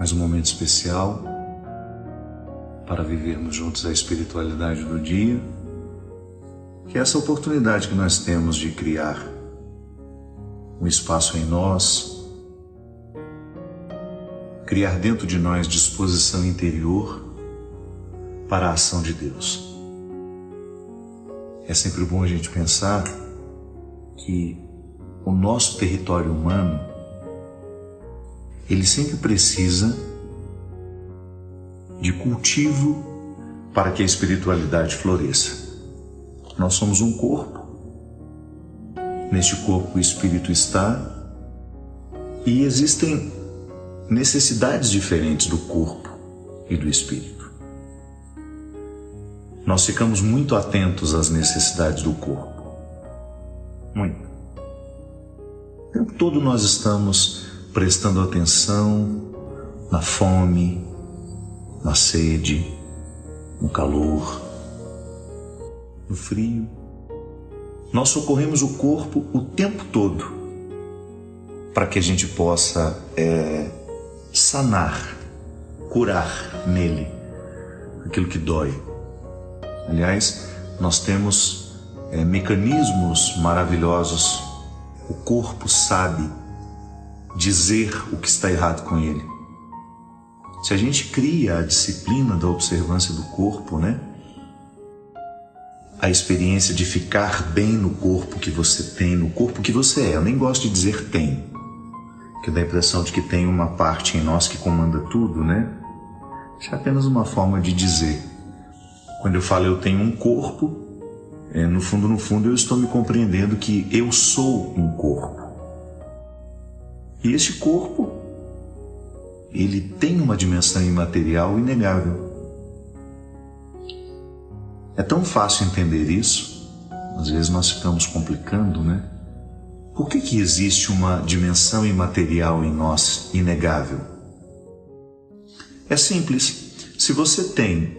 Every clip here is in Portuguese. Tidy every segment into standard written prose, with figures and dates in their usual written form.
mais um momento especial para vivermos juntos a espiritualidade do dia, que é essa oportunidade que nós temos de criar um espaço em nós, criar dentro de nós disposição interior para a ação de Deus. É sempre bom a gente pensar que o nosso território humano, ele sempre precisa de cultivo para que a espiritualidade floresça. Nós somos um corpo, neste corpo o espírito está, e existem necessidades diferentes do corpo e do espírito. Nós ficamos muito atentos às necessidades do corpo. Muito. O tempo todo nós estamos prestando atenção na fome, na sede, no calor, no frio. Nós socorremos o corpo o tempo todo para que a gente possa sanar, curar nele aquilo que dói. Aliás, nós temos mecanismos maravilhosos. O corpo sabe dizer o que está errado com ele. Se a gente cria a disciplina da observância do corpo, a experiência de ficar bem no corpo que você tem, no corpo que você é. Eu nem gosto de dizer tem, que dá a impressão de que tem uma parte em nós que comanda tudo, Isso é apenas uma forma de dizer. Quando eu falo eu tenho um corpo, no fundo eu estou me compreendendo que eu sou um corpo. E esse corpo, ele tem uma dimensão imaterial inegável. É tão fácil entender isso, às vezes nós ficamos complicando, Por que existe uma dimensão imaterial em nós inegável? É simples. Se você tem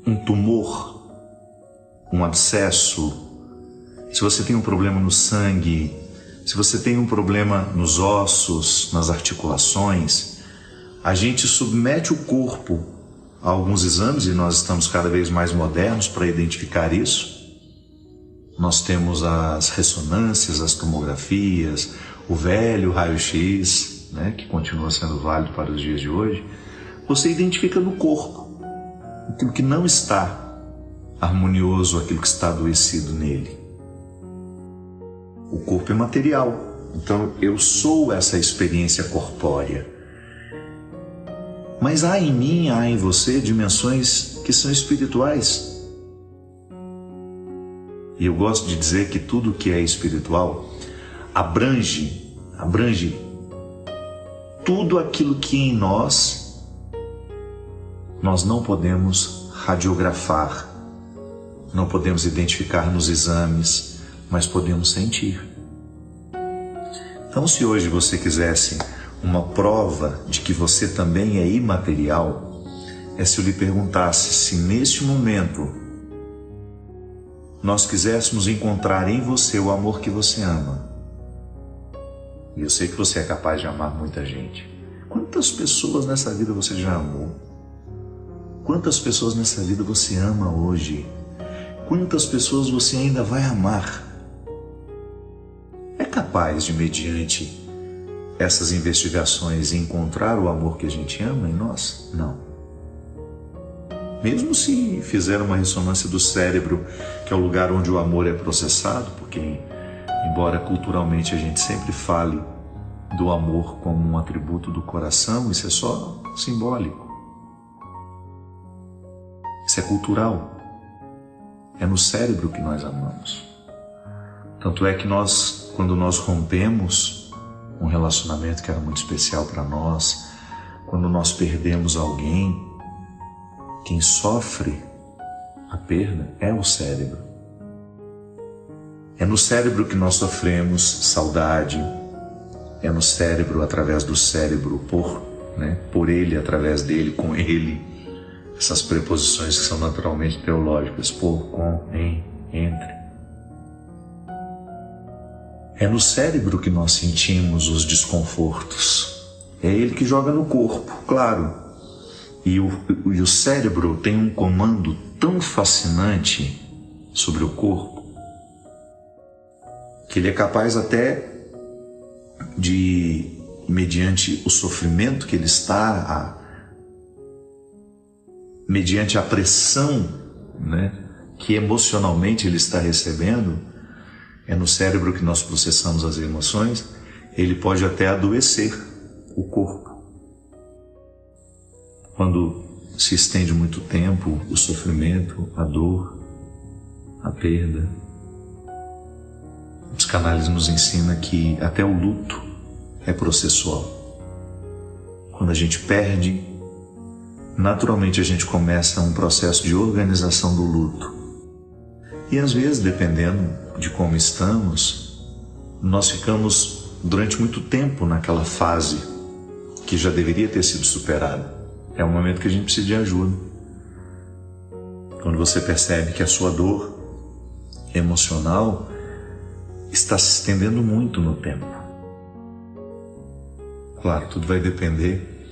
um tumor, um abscesso, se você tem um problema no sangue, se você tem um problema nos ossos, nas articulações, a gente submete o corpo a alguns exames, e nós estamos cada vez mais modernos para identificar isso. Nós temos as ressonâncias, as tomografias, o velho raio-x, que continua sendo válido para os dias de hoje. Você identifica no corpo aquilo que não está harmonioso, aquilo que está adoecido nele. O corpo é material, então eu sou essa experiência corpórea. Mas há em mim, há em você dimensões que são espirituais. E eu gosto de dizer que tudo que é espiritual abrange tudo aquilo que em nós não podemos radiografar, não podemos identificar nos exames, mas podemos sentir. Então, se hoje você quisesse uma prova de que você também é imaterial, é se eu lhe perguntasse se neste momento nós quiséssemos encontrar em você o amor que você ama. E eu sei que você é capaz de amar muita gente. Quantas pessoas nessa vida você já amou? Quantas pessoas nessa vida você ama hoje? Quantas pessoas você ainda vai amar? É capaz de, mediante essas investigações, encontrar o amor que a gente ama em nós? Não. Mesmo se fizer uma ressonância do cérebro, que é o lugar onde o amor é processado, porque, embora culturalmente a gente sempre fale do amor como um atributo do coração, isso é só simbólico. Isso é cultural. É no cérebro que nós amamos. Tanto é que quando nós rompemos um relacionamento que era muito especial para nós, quando nós perdemos alguém, quem sofre a perda é o cérebro. É no cérebro que nós sofremos saudade, é no cérebro, através do cérebro, por ele, através dele, com ele. Essas preposições que são naturalmente teológicas, por, com, em, entre. É no cérebro que nós sentimos os desconfortos, É ele que joga no corpo, claro. E o cérebro tem um comando tão fascinante sobre o corpo que ele é capaz até de, mediante o sofrimento que ele está, mediante a pressão, né, que emocionalmente ele está recebendo, é no cérebro que nós processamos as emoções, ele pode até adoecer o corpo. Quando se estende muito tempo o sofrimento, a dor, a perda. A psicanálise nos ensina que até o luto é processual. Quando a gente perde, naturalmente a gente começa um processo de organização do luto. E às vezes, dependendo de como estamos, nós ficamos durante muito tempo naquela fase que já deveria ter sido superada. É um momento que a gente precisa de ajuda. Quando você percebe que a sua dor emocional está se estendendo muito no tempo. Claro, tudo vai depender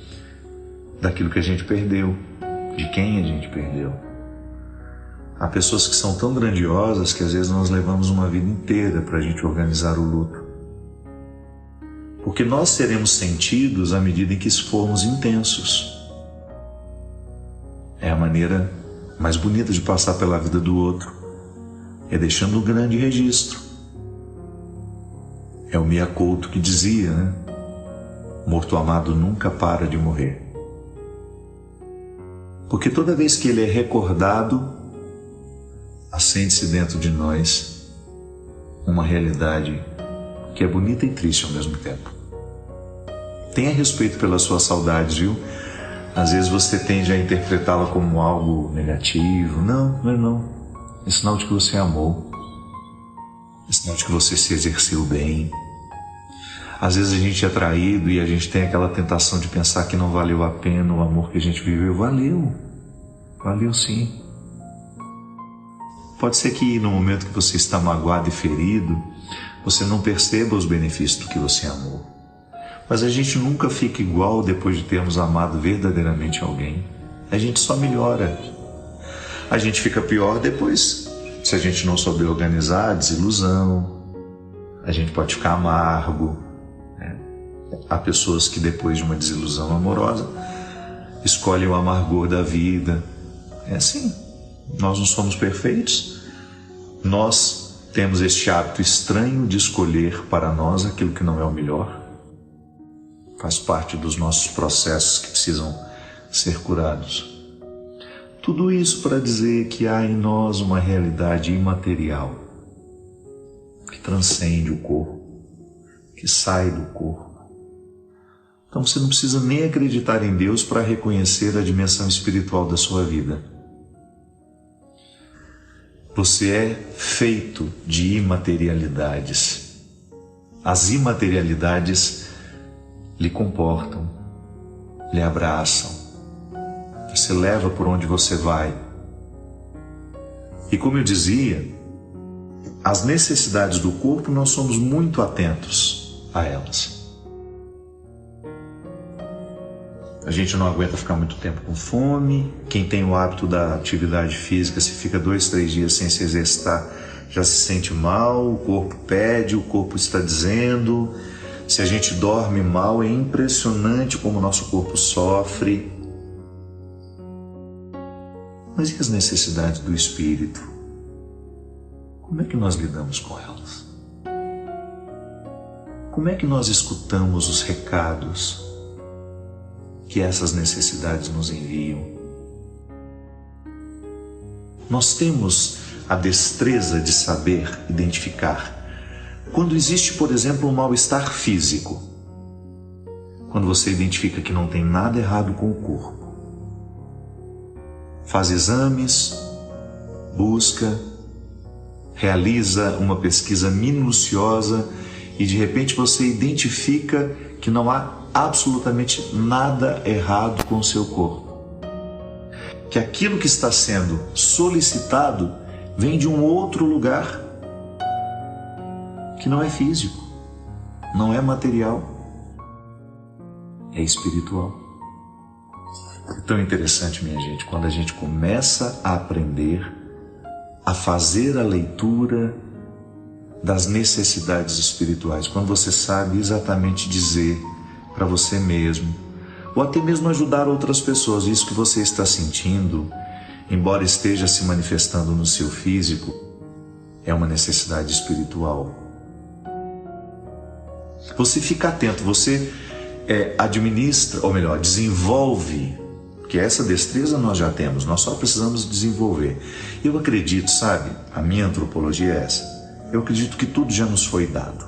daquilo que a gente perdeu, de quem a gente perdeu. Há pessoas que são tão grandiosas que às vezes nós levamos uma vida inteira para a gente organizar o luto. Porque nós seremos sentidos à medida em que formos intensos. É a maneira mais bonita de passar pela vida do outro. É deixando um grande registro. É o Mia Couto que dizia, né? Morto amado nunca para de morrer. Porque toda vez que ele é recordado, acende-se dentro de nós uma realidade que é bonita e triste ao mesmo tempo. Tenha respeito pelas suas saudades, viu? Às vezes você tende a interpretá-la como algo negativo. Não, não é não. É sinal de que você amou. É sinal de que você se exerceu bem. Às vezes a gente é traído e a gente tem aquela tentação de pensar que não valeu a pena o amor que a gente viveu. Valeu. Valeu sim. Pode ser que no momento que você está magoado e ferido, você não perceba os benefícios do que você amou. Mas a gente nunca fica igual depois de termos amado verdadeiramente alguém. A gente só melhora. A gente fica pior depois, se a gente não souber organizar a desilusão. A gente pode ficar amargo. Né? Há pessoas que depois de uma desilusão amorosa escolhem o amargor da vida. É assim. Nós não somos perfeitos. Nós temos este hábito estranho de escolher para nós aquilo que não é o melhor. Faz parte dos nossos processos que precisam ser curados. Tudo isso para dizer que há em nós uma realidade imaterial que transcende o corpo, que sai do corpo. Então você não precisa nem acreditar em Deus para reconhecer a dimensão espiritual da sua vida. Você é feito de imaterialidades. As imaterialidades lhe comportam, lhe abraçam, você leva por onde você vai. E como eu dizia, as necessidades do corpo nós somos muito atentos a elas. A gente não aguenta ficar muito tempo com fome. Quem tem o hábito da atividade física, se fica 2, 3 dias sem se exercitar, já se sente mal, o corpo pede, o corpo está dizendo. Se a gente dorme mal, é impressionante como o nosso corpo sofre. Mas e as necessidades do espírito? Como é que nós lidamos com elas? Como é que nós escutamos os recados que essas necessidades nos enviam? Nós temos a destreza de saber identificar quando existe, por exemplo, um mal-estar físico. Quando você identifica que não tem nada errado com o corpo. Faz exames, busca, realiza uma pesquisa minuciosa e de repente você identifica que não há absolutamente nada errado com o seu corpo. Que aquilo que está sendo solicitado vem de um outro lugar que não é físico, não é material. é espiritual. É tão interessante, minha gente, quando a gente começa a aprender a fazer a leitura das necessidades espirituais, quando você sabe exatamente dizer para você mesmo, ou até mesmo ajudar outras pessoas, isso que você está sentindo, embora esteja se manifestando no seu físico, é uma necessidade espiritual. Você fica atento, você administra, ou melhor, desenvolve, porque essa destreza nós já temos, nós só precisamos desenvolver. Eu acredito, sabe, a minha antropologia é essa, eu acredito que tudo já nos foi dado.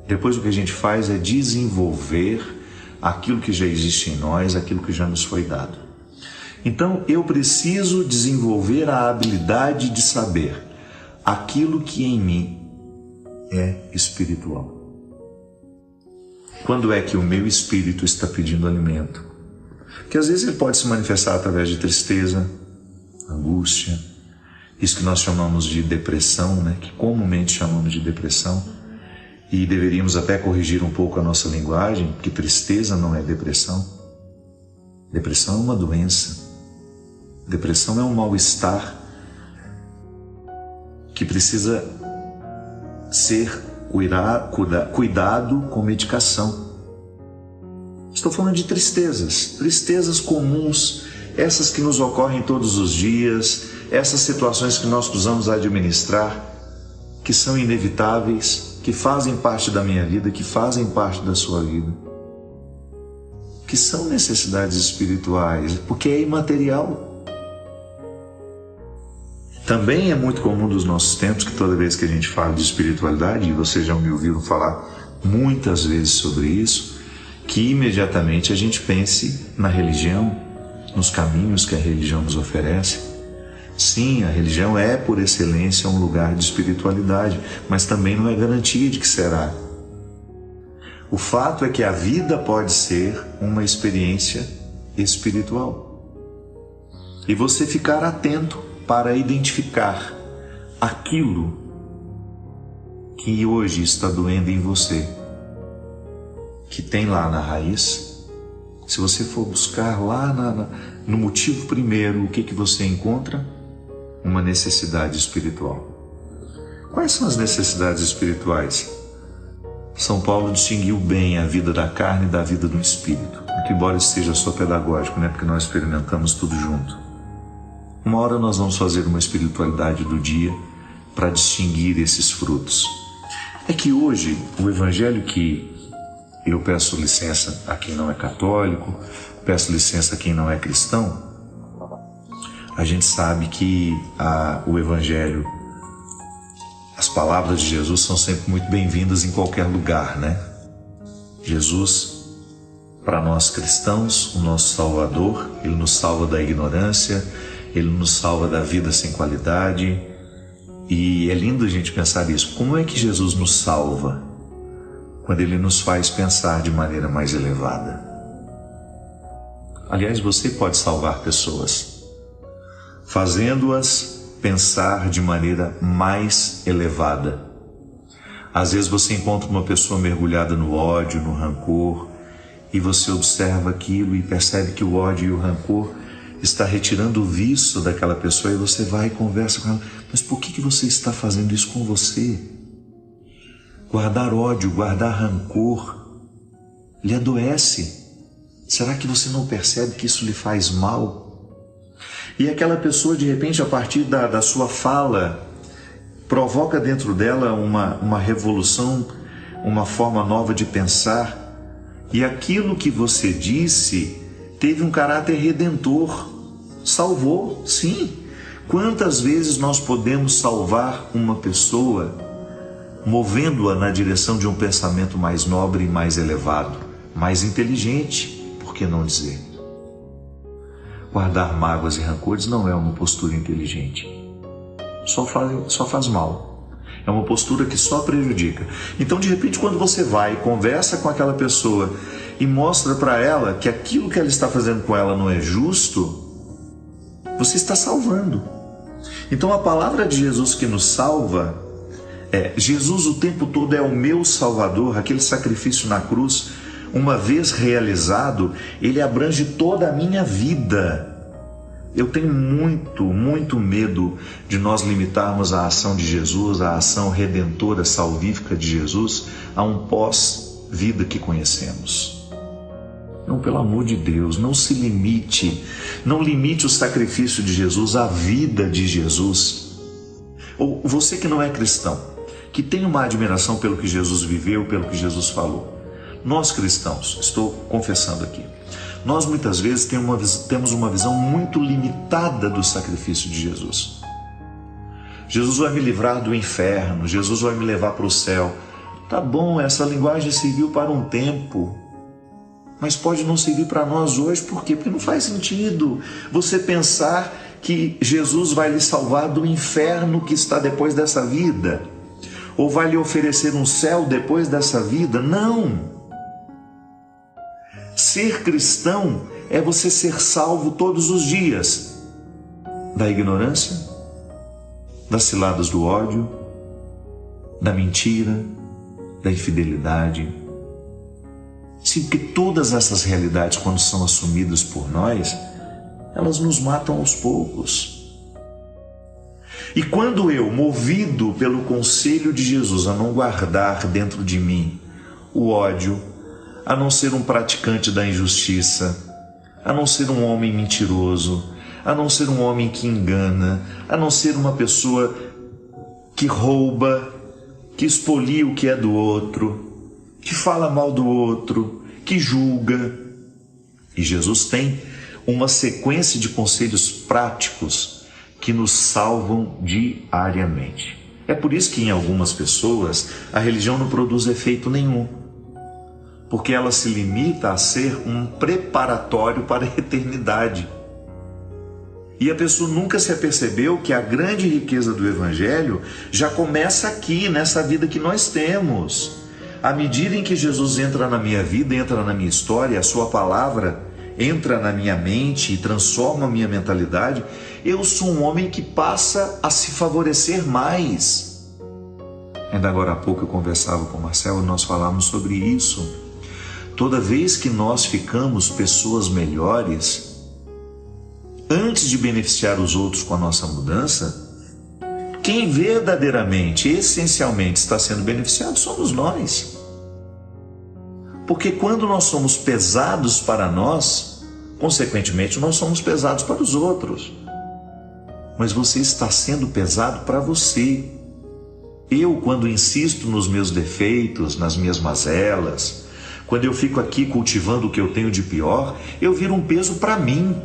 Depois o que a gente faz é desenvolver aquilo que já existe em nós, aquilo que já nos foi dado. Então eu preciso desenvolver a habilidade de saber aquilo que em mim é espiritual. Quando é que o meu espírito está pedindo alimento? Porque às vezes ele pode se manifestar através de tristeza, angústia, isso que nós chamamos de depressão, né? Que comumente chamamos de depressão, e deveríamos até corrigir um pouco a nossa linguagem, porque tristeza não é depressão. Depressão é uma doença. Depressão é um mal-estar que precisa ser cuidado com medicação. Estou falando de tristezas comuns, essas que nos ocorrem todos os dias, essas situações que nós precisamos administrar, que são inevitáveis, que fazem parte da minha vida, que fazem parte da sua vida, que são necessidades espirituais, porque é imaterial. Também é muito comum dos nossos tempos que toda vez que a gente fala de espiritualidade, e vocês já me ouviram falar muitas vezes sobre isso, que imediatamente a gente pense na religião, nos caminhos que a religião nos oferece. Sim, a religião é por excelência um lugar de espiritualidade, mas também não é garantia de que será. O fato é que a vida pode ser uma experiência espiritual. E você ficar atento para identificar aquilo que hoje está doendo em você, que tem lá na raiz. Se você for buscar lá no motivo primeiro, o que você encontra? Uma necessidade espiritual. Quais são as necessidades espirituais? São Paulo distinguiu bem a vida da carne da vida do espírito, que embora seja só pedagógico, né? Porque nós experimentamos tudo junto. Uma hora nós vamos fazer uma espiritualidade do dia para distinguir esses frutos. É que hoje o evangelho que eu peço licença a quem não é católico, peço licença a quem não é cristão, a gente sabe que o evangelho, as palavras de Jesus são sempre muito bem-vindas em qualquer lugar, né? Jesus, para nós cristãos, o nosso Salvador, Ele nos salva da ignorância, Ele nos salva da vida sem qualidade. E é lindo a gente pensar isso. Como é que Jesus nos salva? Quando Ele nos faz pensar de maneira mais elevada. Aliás, você pode salvar pessoas, fazendo-as pensar de maneira mais elevada. Às vezes você encontra uma pessoa mergulhada no ódio, no rancor, e você observa aquilo e percebe que o ódio e o rancor está retirando o vício daquela pessoa, e você vai e conversa com ela. Mas por que você está fazendo isso com você? Guardar ódio, guardar rancor, lhe adoece. Será que você não percebe que isso lhe faz mal? E aquela pessoa, de repente, a partir da sua fala, provoca dentro dela uma revolução, uma forma nova de pensar. E aquilo que você disse teve um caráter redentor. Salvou, sim. Quantas vezes nós podemos salvar uma pessoa movendo-a na direção de um pensamento mais nobre e mais elevado, mais inteligente, por que não dizer? Guardar mágoas e rancores não é uma postura inteligente. Só faz mal. É uma postura que só prejudica. Então, de repente, quando você vai e conversa com aquela pessoa e mostra para ela que aquilo que ela está fazendo com ela não é justo, você está salvando. Então, a palavra de Jesus que nos salva Jesus o tempo todo é o meu Salvador, aquele sacrifício na cruz uma vez realizado, ele abrange toda a minha vida. Eu tenho muito medo de nós limitarmos a ação de Jesus, a ação redentora, salvífica de Jesus, a um pós-vida que conhecemos. Não, pelo amor de Deus, não se limite, não limite o sacrifício de Jesus à vida de Jesus. Ou você que não é cristão, que tem uma admiração pelo que Jesus viveu, pelo que Jesus falou. Nós cristãos, estou confessando aqui, nós muitas vezes temos uma visão muito limitada do sacrifício de Jesus. Jesus vai me livrar do inferno, Jesus vai me levar para o céu. Tá bom, essa linguagem serviu para um tempo, mas pode não servir para nós hoje. Por quê? Porque não faz sentido você pensar que Jesus vai lhe salvar do inferno que está depois dessa vida, ou vai lhe oferecer um céu depois dessa vida. Não! Ser cristão é você ser salvo todos os dias da ignorância, das ciladas do ódio, da mentira, da infidelidade. Sim, porque todas essas realidades, quando são assumidas por nós, elas nos matam aos poucos. E quando eu, movido pelo conselho de Jesus a não guardar dentro de mim o ódio, a não ser um praticante da injustiça, a não ser um homem mentiroso, a não ser um homem que engana, a não ser uma pessoa que rouba, que expolia o que é do outro, que fala mal do outro, que julga. E Jesus tem uma sequência de conselhos práticos que nos salvam diariamente. É por isso que em algumas pessoas a religião não produz efeito nenhum, porque ela se limita a ser um preparatório para a eternidade. E a pessoa nunca se apercebeu que a grande riqueza do Evangelho já começa aqui, nessa vida que nós temos. À medida em que Jesus entra na minha vida, entra na minha história, a sua palavra entra na minha mente e transforma a minha mentalidade, eu sou um homem que passa a se favorecer mais. Ainda agora há pouco eu conversava com o Marcelo e nós falávamos sobre isso. Toda vez que nós ficamos pessoas melhores, antes de beneficiar os outros com a nossa mudança, quem verdadeiramente, essencialmente está sendo beneficiado somos nós. Porque quando nós somos pesados para nós, consequentemente nós somos pesados para os outros. Mas você está sendo pesado para você. Eu, quando insisto nos meus defeitos, nas minhas mazelas, quando eu fico aqui cultivando o que eu tenho de pior, eu viro um peso para mim.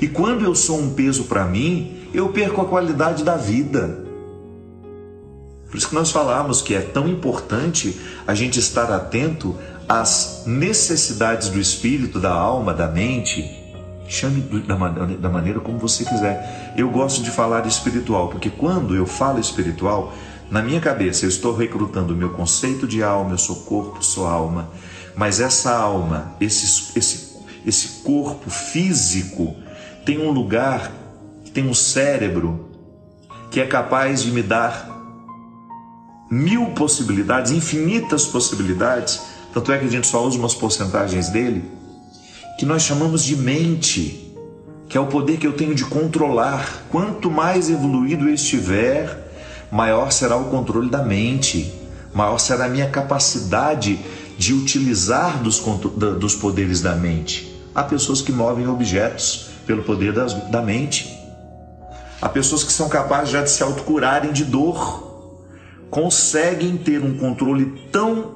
E quando eu sou um peso para mim, eu perco a qualidade da vida. Por isso que nós falamos que é tão importante a gente estar atento às necessidades do espírito, da alma, da mente. Chame da maneira como você quiser. Eu gosto de falar espiritual, porque quando eu falo espiritual, na minha cabeça eu estou recrutando o meu conceito de alma. Eu sou corpo, sou alma. Mas essa alma, esse corpo físico, tem um lugar, tem um cérebro que é capaz de me dar 1000 possibilidades, infinitas possibilidades. Tanto é que a gente só usa umas porcentagens dele, que nós chamamos de mente, que é o poder que eu tenho de controlar. Quanto mais evoluído eu estiver, maior será o controle da mente, maior será a minha capacidade de utilizar dos poderes da mente. Há pessoas que movem objetos pelo poder da mente. Há pessoas que são capazes já de se autocurarem de dor, conseguem ter um controle tão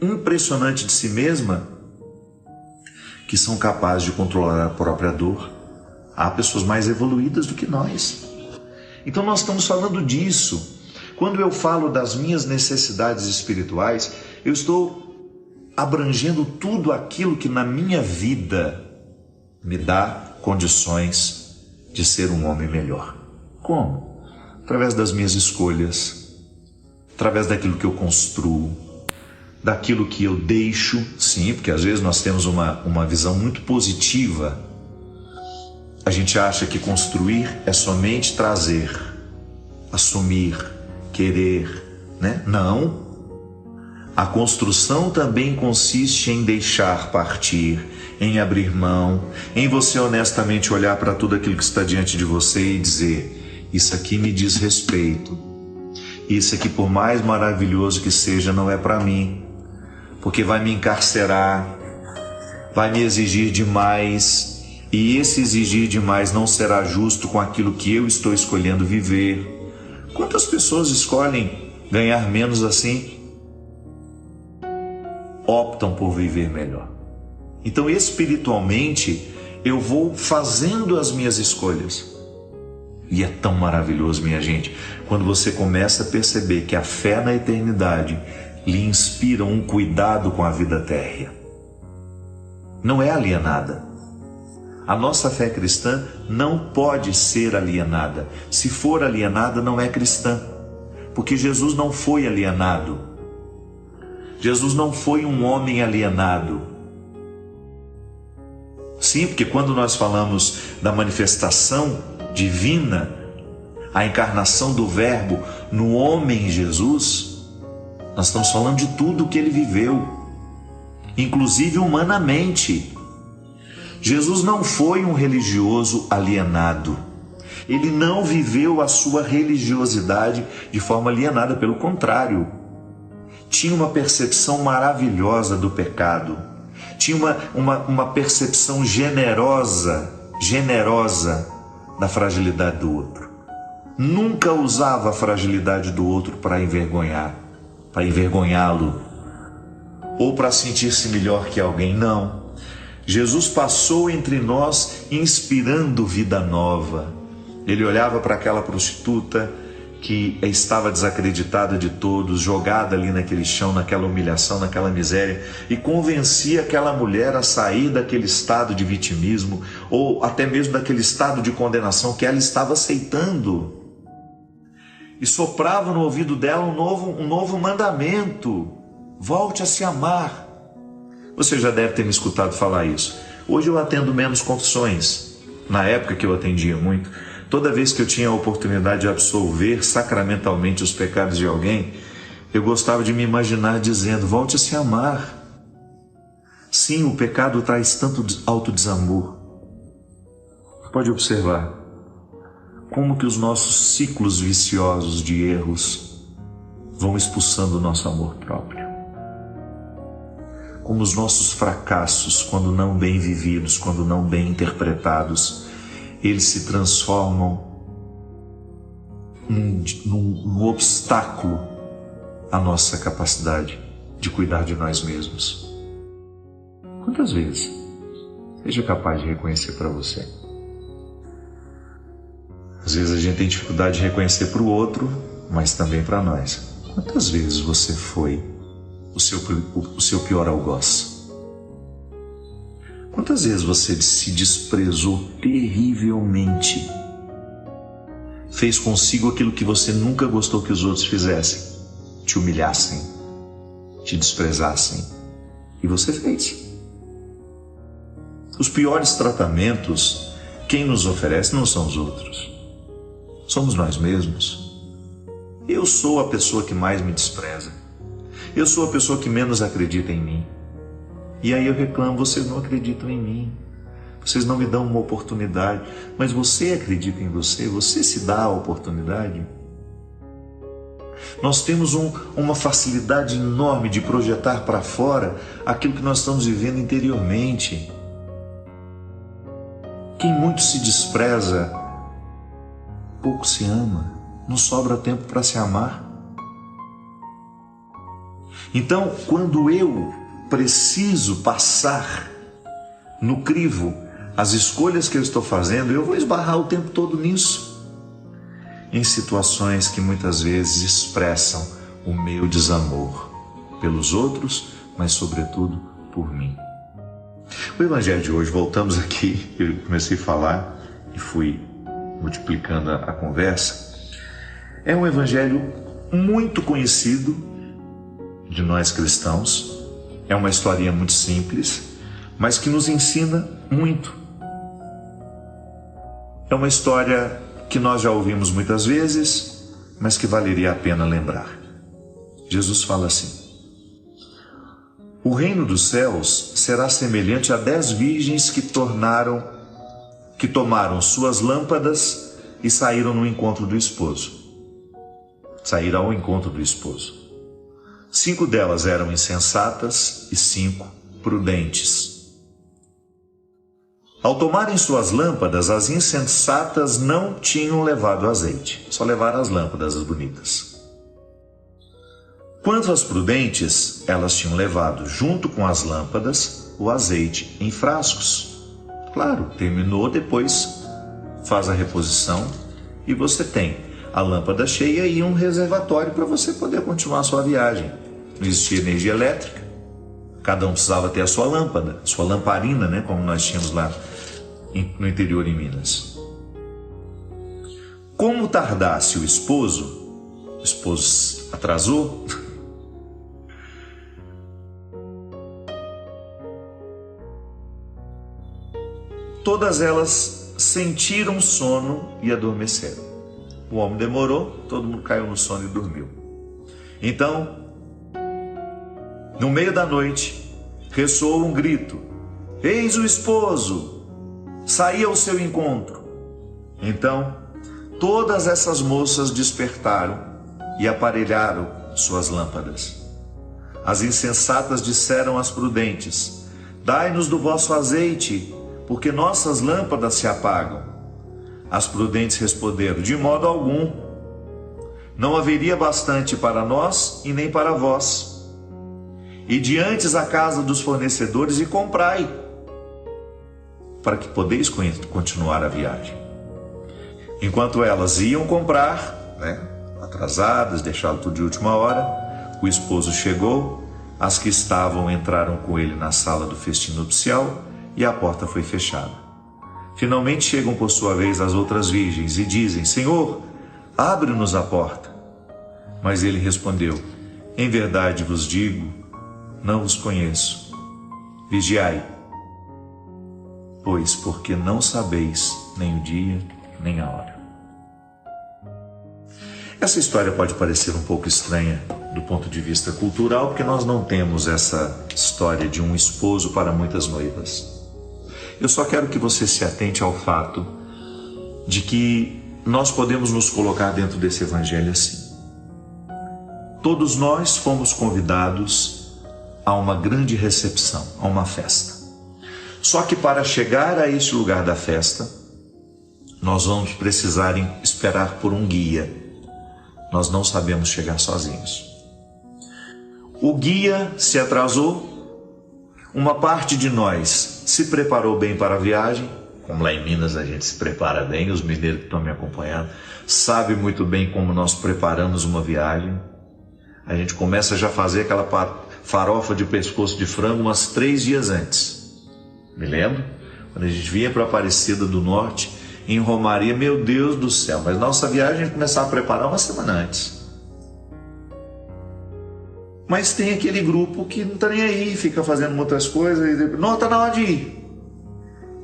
impressionante de si mesma que são capazes de controlar a própria dor. Há pessoas mais evoluídas do que nós. Então nós estamos falando disso. Quando eu falo das minhas necessidades espirituais, eu estou abrangendo tudo aquilo que na minha vida me dá condições de ser um homem melhor. Como? Através das minhas escolhas, através daquilo que eu construo, daquilo que eu deixo. Sim, porque às vezes nós temos uma visão muito positiva. A gente acha que construir é somente trazer, assumir, querer, né? Não. A construção também consiste em deixar partir, em abrir mão, em você honestamente olhar para tudo aquilo que está diante de você e dizer: isso aqui me diz respeito. Isso aqui, por mais maravilhoso que seja, não é para mim, porque vai me encarcerar, vai me exigir demais, e esse exigir demais não será justo com aquilo que eu estou escolhendo viver. Quantas pessoas escolhem ganhar menos assim? Optam por viver melhor. Então, espiritualmente, eu vou fazendo as minhas escolhas. E é tão maravilhoso, minha gente, quando você começa a perceber que a fé na eternidade lhe inspira um cuidado com a vida térrea. Não é alienada. A nossa fé cristã não pode ser alienada. Se for alienada, não é cristã. Porque Jesus não foi alienado. Jesus não foi um homem alienado. Sim, porque quando nós falamos da manifestação divina, a encarnação do Verbo no homem Jesus, nós estamos falando de tudo o que ele viveu, inclusive humanamente. Jesus não foi um religioso alienado. Ele não viveu a sua religiosidade de forma alienada, pelo contrário. Tinha uma percepção maravilhosa do pecado. Tinha uma percepção generosa da fragilidade do outro. Nunca usava a fragilidade do outro para envergonhá-lo, ou para sentir-se melhor que alguém. Não. Jesus passou entre nós inspirando vida nova. Ele olhava para aquela prostituta que estava desacreditada de todos, jogada ali naquele chão, naquela humilhação, naquela miséria, e convencia aquela mulher a sair daquele estado de vitimismo, ou até mesmo daquele estado de condenação que ela estava aceitando. E soprava no ouvido dela um novo mandamento: volte a se amar. Você já deve ter me escutado falar isso. Hoje eu atendo menos confissões. Na época que eu atendia muito, toda vez que eu tinha a oportunidade de absolver sacramentalmente os pecados de alguém, eu gostava de me imaginar dizendo: volte a se amar. Sim, o pecado traz tanto autodesamor. Pode observar como que os nossos ciclos viciosos de erros vão expulsando o nosso amor próprio. Como os nossos fracassos, quando não bem vividos, quando não bem interpretados, eles se transformam num obstáculo à nossa capacidade de cuidar de nós mesmos. Quantas vezes? Seja capaz de reconhecer para você. Às vezes a gente tem dificuldade de reconhecer para o outro, mas também para nós. Quantas vezes você foi o seu pior algoz? Quantas vezes você se desprezou terrivelmente? Fez consigo aquilo que você nunca gostou que os outros fizessem, te humilhassem, te desprezassem, e você fez. Os piores tratamentos, quem nos oferece não são os outros, somos nós mesmos. Eu sou a pessoa que mais me despreza, eu sou a pessoa que menos acredita em mim. E aí eu reclamo: vocês não acreditam em mim, vocês não me dão uma oportunidade. Mas você acredita em você, você se dá a oportunidade. Nós temos uma facilidade enorme de projetar para fora aquilo que nós estamos vivendo interiormente. Quem muito se despreza, pouco se ama, não sobra tempo para se amar. Então, quando eu preciso passar no crivo as escolhas que eu estou fazendo, eu vou esbarrar o tempo todo nisso, em situações que muitas vezes expressam o meu desamor pelos outros, mas sobretudo por mim. O Evangelho de hoje, voltamos aqui, eu comecei a falar e fui multiplicando a conversa, é um Evangelho muito conhecido de nós cristãos. É uma historinha muito simples, mas que nos ensina muito. É uma história que nós já ouvimos muitas vezes, mas que valeria a pena lembrar. Jesus fala assim: O reino dos céus será semelhante a 10 virgens que tomaram suas lâmpadas e saíram no encontro do esposo. Saíram ao encontro do esposo. 5 delas eram insensatas e 5 prudentes. Ao tomarem suas lâmpadas, as insensatas não tinham levado azeite, só levaram as lâmpadas, as bonitas. Quanto às prudentes, elas tinham levado, junto com as lâmpadas, o azeite em frascos. Claro, terminou, depois faz a reposição e você tem a lâmpada cheia e um reservatório para você poder continuar a sua viagem. Não existia energia elétrica, cada um precisava ter a sua lâmpada, sua lamparina, né, como nós tínhamos lá no interior em Minas. Como tardasse o esposo atrasou, todas elas sentiram sono e adormeceram. O homem demorou, todo mundo caiu no sono e dormiu. Então, no meio da noite, ressoou um grito: eis o esposo, saí ao seu encontro. Então, todas essas moças despertaram e aparelharam suas lâmpadas. As insensatas disseram às prudentes: dai-nos do vosso azeite, porque nossas lâmpadas se apagam. As prudentes responderam: de modo algum, não haveria bastante para nós e nem para vós. Ide antes à casa dos fornecedores e comprai, para que podeis continuar a viagem. Enquanto elas iam comprar, atrasadas, deixaram tudo de última hora, o esposo chegou, as que estavam entraram com ele na sala do festim nupcial e a porta foi fechada. Finalmente chegam por sua vez as outras virgens e dizem: Senhor, abre-nos a porta. Mas ele respondeu: em verdade vos digo, não vos conheço. Vigiai, pois porque não sabeis nem o dia nem a hora. Essa história pode parecer um pouco estranha do ponto de vista cultural, porque nós não temos essa história de um esposo para muitas noivas. Eu só quero que você se atente ao fato de que nós podemos nos colocar dentro desse evangelho assim. Todos nós fomos convidados a uma grande recepção, a uma festa. Só que para chegar a este lugar da festa, nós vamos precisar esperar por um guia. Nós não sabemos chegar sozinhos. O guia se atrasou, uma parte de nós se preparou bem para a viagem, como lá em Minas a gente se prepara bem, os mineiros que estão me acompanhando sabem muito bem como nós preparamos uma viagem. A gente começa já a fazer aquela farofa de pescoço de frango umas 3 dias antes. Me lembro? Quando a gente vinha para Aparecida do Norte, em Romaria, meu Deus do céu, mas nossa viagem a gente começava a preparar uma semana antes. Mas tem aquele grupo que não está nem aí, fica fazendo outras coisas e depois, não, está na hora de ir.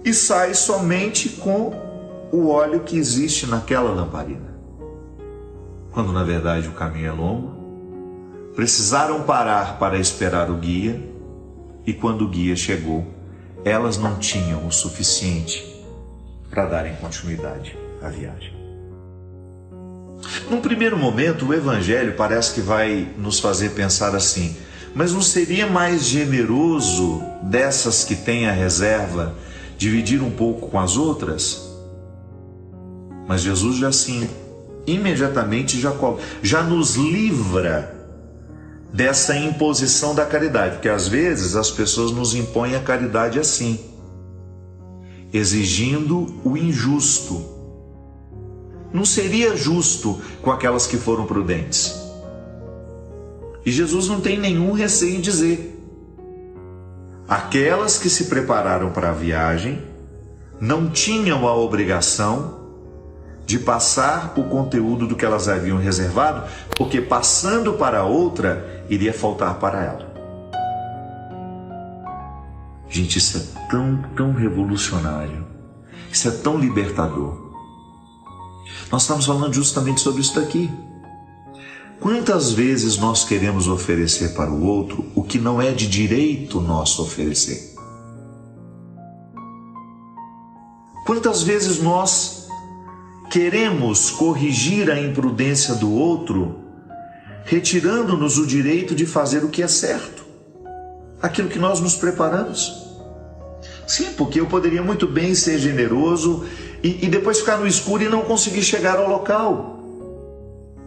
E sai somente com o óleo que existe naquela lamparina. Quando na verdade o caminho é longo, precisaram parar para esperar o guia, e quando o guia chegou, elas não tinham o suficiente para darem continuidade à viagem. Num primeiro momento, o Evangelho parece que vai nos fazer pensar assim: mas não seria mais generoso dessas que têm a reserva dividir um pouco com as outras? Mas Jesus já assim, imediatamente já nos livra dessa imposição da caridade, porque às vezes as pessoas nos impõem a caridade assim, exigindo o injusto. Não seria justo com aquelas que foram prudentes. E Jesus não tem nenhum receio em dizer: aquelas que se prepararam para a viagem não tinham a obrigação de passar o conteúdo do que elas haviam reservado, porque passando para outra, iria faltar para ela. Gente, isso é tão revolucionário, isso é tão libertador. Nós estamos falando justamente sobre isso daqui. Quantas vezes nós queremos oferecer para o outro o que não é de direito nosso oferecer? Quantas vezes nós queremos corrigir a imprudência do outro, retirando-nos o direito de fazer o que é certo, aquilo que nós nos preparamos? Sim, porque eu poderia muito bem ser generoso e depois ficar no escuro e não conseguir chegar ao local.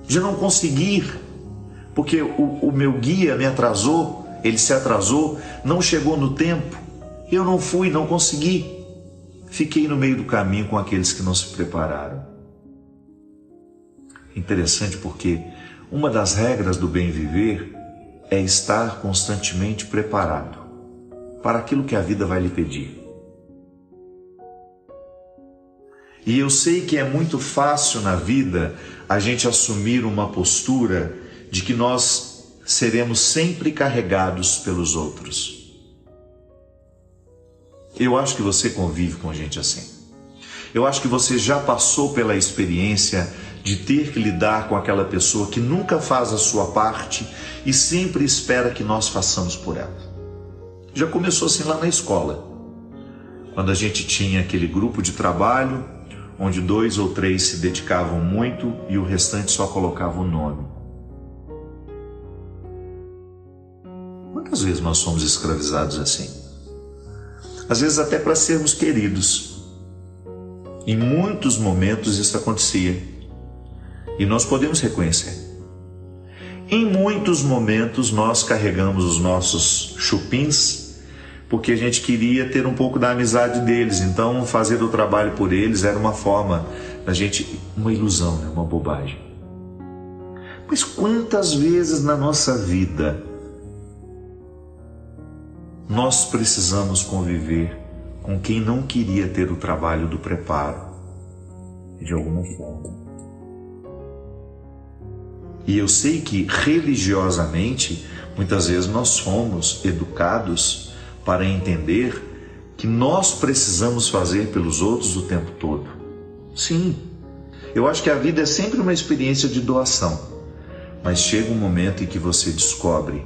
De não conseguir, porque o meu guia me atrasou, ele se atrasou, não chegou no tempo, eu não fui, não consegui. Fiquei no meio do caminho com aqueles que não se prepararam. Interessante porque uma das regras do bem viver é estar constantemente preparado para aquilo que a vida vai lhe pedir. E eu sei que é muito fácil na vida a gente assumir uma postura de que nós seremos sempre carregados pelos outros. Eu acho que você convive com gente assim. Eu acho que você já passou pela experiência de ter que lidar com aquela pessoa que nunca faz a sua parte e sempre espera que nós façamos por ela. Já começou assim lá na escola, quando a gente tinha aquele grupo de trabalho onde 2 ou 3 se dedicavam muito e o restante só colocava o nome. Quantas vezes nós somos escravizados assim? Às vezes até para sermos queridos. Em muitos momentos isso acontecia e nós podemos reconhecer. Em muitos momentos nós carregamos os nossos chupins porque a gente queria ter um pouco da amizade deles, então fazer o trabalho por eles era uma forma da gente, uma ilusão, né? Uma bobagem. Mas quantas vezes na nossa vida nós precisamos conviver com quem não queria ter o trabalho do preparo, de alguma forma. E eu sei que religiosamente, muitas vezes nós fomos educados para entender que nós precisamos fazer pelos outros o tempo todo. Sim, eu acho que a vida é sempre uma experiência de doação, mas chega um momento em que você descobre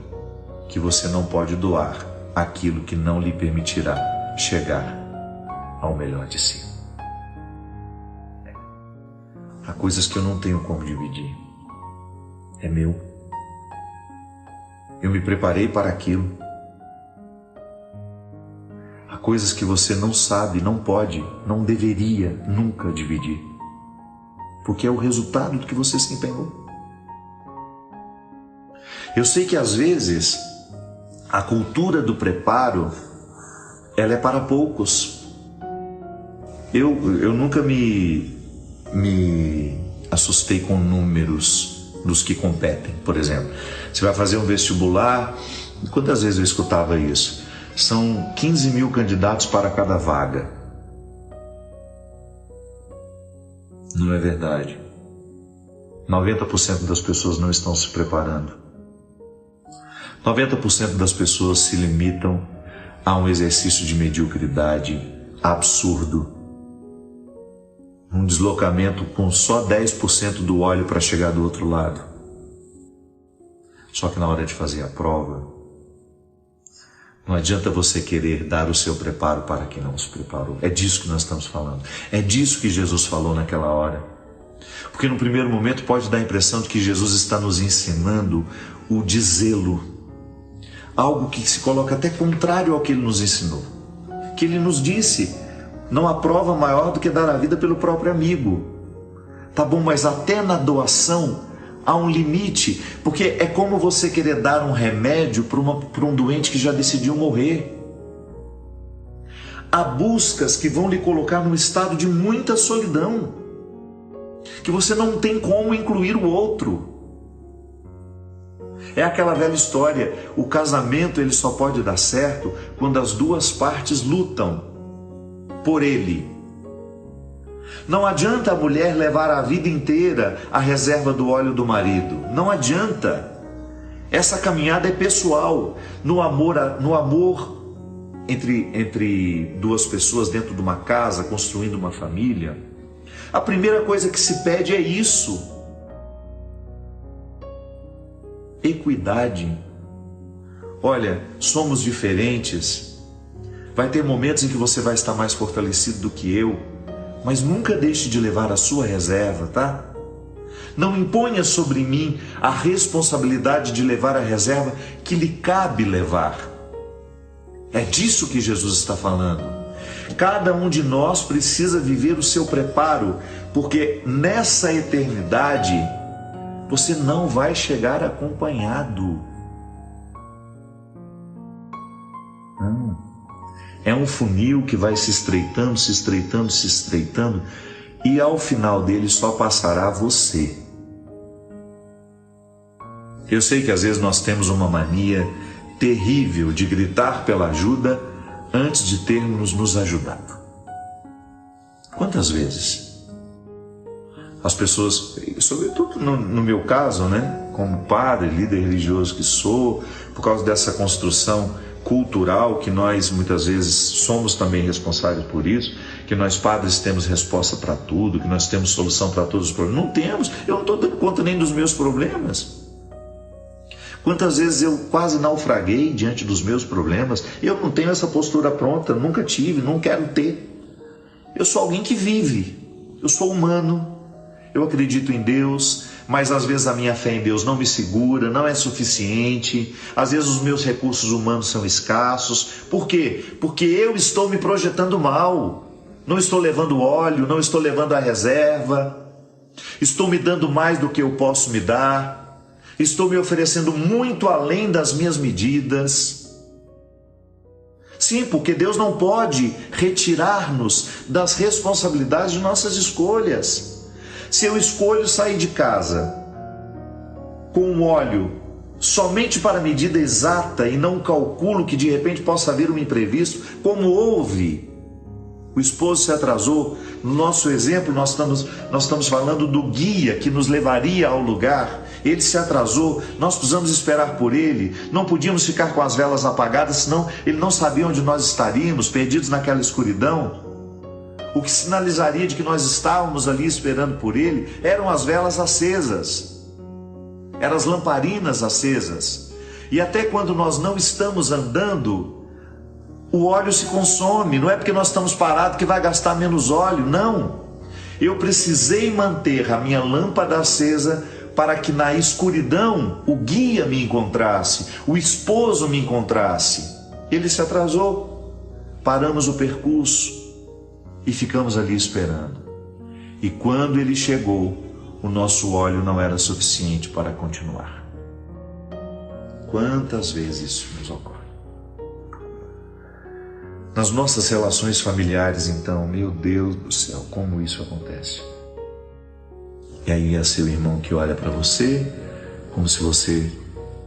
que você não pode doar aquilo que não lhe permitirá chegar ao melhor de si. Há coisas que eu não tenho como dividir. É meu. Eu me preparei para aquilo. Há coisas que você não sabe, não pode, não deveria nunca dividir, porque é o resultado do que você se empenhou. Eu sei que às vezes a cultura do preparo, ela é para poucos. Eu nunca me assustei com números dos que competem. Por exemplo, você vai fazer um vestibular, quantas vezes eu escutava isso? São 15 mil candidatos para cada vaga. Não é verdade. 90% das pessoas não estão se preparando. 90% das pessoas se limitam a um exercício de mediocridade absurdo. Um deslocamento com só 10% do óleo para chegar do outro lado. Só que na hora de fazer a prova, não adianta você querer dar o seu preparo para quem não se preparou. É disso que nós estamos falando. É disso que Jesus falou naquela hora. Porque no primeiro momento pode dar a impressão de que Jesus está nos ensinando o dizê-lo. Algo que se coloca até contrário ao que ele nos ensinou. Que ele nos disse, não há prova maior do que dar a vida pelo próprio amigo. Tá bom, mas até na doação há um limite, porque é como você querer dar um remédio para um doente que já decidiu morrer. Há buscas que vão lhe colocar num estado de muita solidão, que você não tem como incluir o outro. É aquela velha história, o casamento ele só pode dar certo quando as duas partes lutam por ele. Não adianta a mulher levar a vida inteira a reserva do óleo do marido. Não adianta. Essa caminhada é pessoal. No amor entre duas pessoas dentro de uma casa, construindo uma família, a primeira coisa que se pede é isso. equidade. Olha, somos diferentes. Vai ter momentos em que você vai estar mais fortalecido do que eu, mas nunca deixe de levar a sua reserva, tá? Não imponha sobre mim a responsabilidade de levar a reserva que lhe cabe levar. É disso que Jesus está falando. Cada um de nós precisa viver o seu preparo, porque nessa eternidade você não vai chegar acompanhado. Não. É um funil que vai se estreitando, se estreitando, se estreitando, e ao final dele só passará você. Eu sei que às vezes nós temos uma mania terrível de gritar pela ajuda antes de termos nos ajudado. Quantas vezes as pessoas, sobretudo no meu caso, né, como padre, líder religioso que sou, por causa dessa construção cultural que nós muitas vezes somos também responsáveis por isso, que nós padres temos resposta para tudo, que nós temos solução para todos os problemas. Não temos, eu não estou dando conta nem dos meus problemas. Quantas vezes eu quase naufraguei diante dos meus problemas? Eu não tenho essa postura pronta, nunca tive, não quero ter. Eu sou alguém que vive, eu sou humano, eu acredito em Deus, mas às vezes a minha fé em Deus não me segura, não é suficiente, às vezes os meus recursos humanos são escassos. Por quê? Porque eu estou me projetando mal, não estou levando óleo, não estou levando a reserva, estou me dando mais do que eu posso me dar, estou me oferecendo muito além das minhas medidas. Sim, porque Deus não pode retirar-nos das responsabilidades de nossas escolhas. Se eu escolho sair de casa com um óleo somente para a medida exata e não calculo que de repente possa vir um imprevisto, como houve, o esposo se atrasou. No nosso exemplo, nós estamos falando do guia que nos levaria ao lugar. Ele se atrasou, nós precisamos esperar por ele, não podíamos ficar com as velas apagadas, senão ele não sabia onde nós estaríamos, perdidos naquela escuridão. O que sinalizaria de que nós estávamos ali esperando por ele eram as velas acesas, eram as lamparinas acesas. E até quando nós não estamos andando, o óleo se consome. Não é porque nós estamos parados que vai gastar menos óleo, não. Eu precisei manter a minha lâmpada acesa para que na escuridão o guia me encontrasse, o esposo me encontrasse. Ele se atrasou, paramos o percurso e ficamos ali esperando. E quando ele chegou, o nosso óleo não era suficiente para continuar. Quantas vezes isso nos ocorre? Nas nossas relações familiares, então, meu Deus do céu, como isso acontece? E aí é seu irmão que olha para você como se você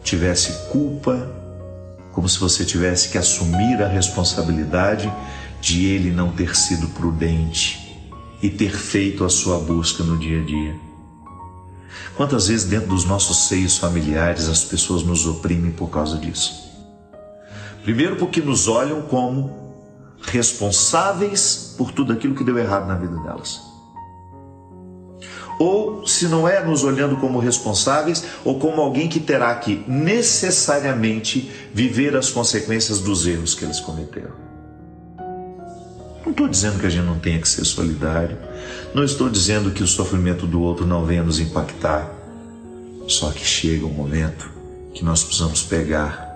tivesse culpa, como se você tivesse que assumir a responsabilidade de ele não ter sido prudente e ter feito a sua busca no dia a dia. Quantas vezes dentro dos nossos seios familiares as pessoas nos oprimem por causa disso? Primeiro porque nos olham como responsáveis por tudo aquilo que deu errado na vida delas. Ou, se não é nos olhando como responsáveis, ou como alguém que terá que necessariamente viver as consequências dos erros que eles cometeram. Não estou dizendo que a gente não tenha que ser solidário, não estou dizendo que o sofrimento do outro não venha nos impactar, só que chega um momento que nós precisamos pegar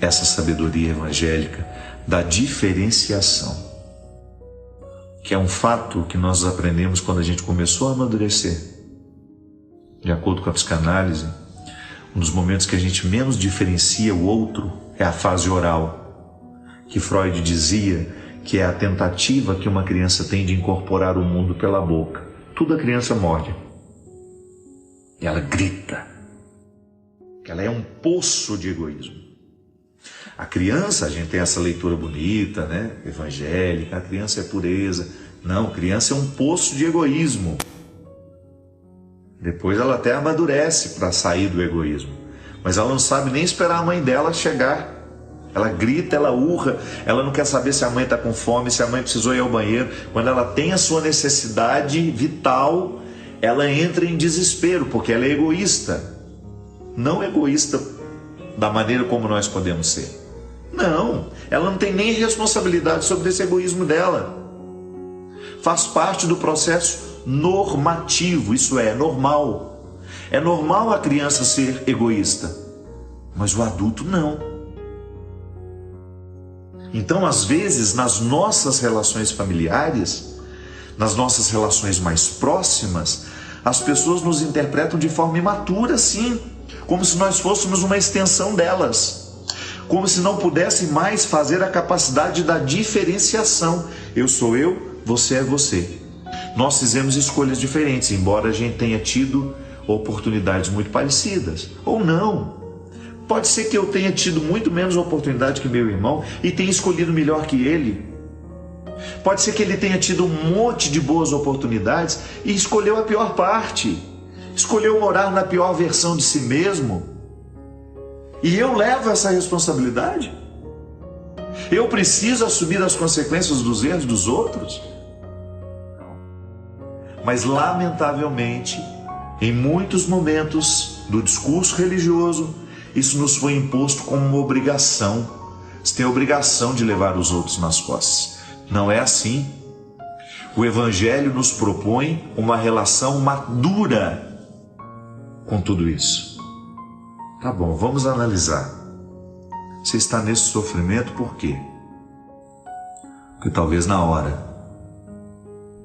essa sabedoria evangélica da diferenciação, que é um fato que nós aprendemos quando a gente começou a amadurecer. De acordo com a psicanálise, um dos momentos que a gente menos diferencia o outro é a fase oral, que Freud dizia que é a tentativa que uma criança tem de incorporar o mundo pela boca. Tudo a criança morde. E ela grita. Ela é um poço de egoísmo. A criança, a gente tem essa leitura bonita, né? Evangélica, a criança é pureza. Não, a criança é um poço de egoísmo. Depois ela até amadurece para sair do egoísmo. Mas ela não sabe nem esperar a mãe dela chegar. Ela grita, ela urra, ela não quer saber se a mãe está com fome, se a mãe precisou ir ao banheiro. Quando ela tem a sua necessidade vital, ela entra em desespero, porque ela é egoísta. não egoísta da maneira como nós podemos ser. Não, ela não tem nem responsabilidade sobre esse egoísmo dela. Faz parte do processo normativo, isso é normal. É normal a criança ser egoísta, mas o adulto não. Então, às vezes, nas nossas relações familiares, nas nossas relações mais próximas, as pessoas nos interpretam de forma imatura, sim, como se nós fôssemos uma extensão delas, como se não pudessem mais fazer a capacidade da diferenciação. Eu sou eu, você é você. Nós fizemos escolhas diferentes, embora a gente tenha tido oportunidades muito parecidas, ou não. Pode ser que eu tenha tido muito menos oportunidade que meu irmão e tenha escolhido melhor que ele. Pode ser que ele tenha tido um monte de boas oportunidades e escolheu a pior parte. Escolheu morar na pior versão de si mesmo. E eu levo essa responsabilidade? Eu preciso assumir as consequências dos erros dos outros? Mas, lamentavelmente, em muitos momentos do discurso religioso, isso nos foi imposto como uma obrigação. Você tem a obrigação de levar os outros nas costas. Não é assim. O Evangelho nos propõe uma relação madura com tudo isso. Tá bom, vamos analisar. Você está nesse sofrimento por quê? Porque talvez na hora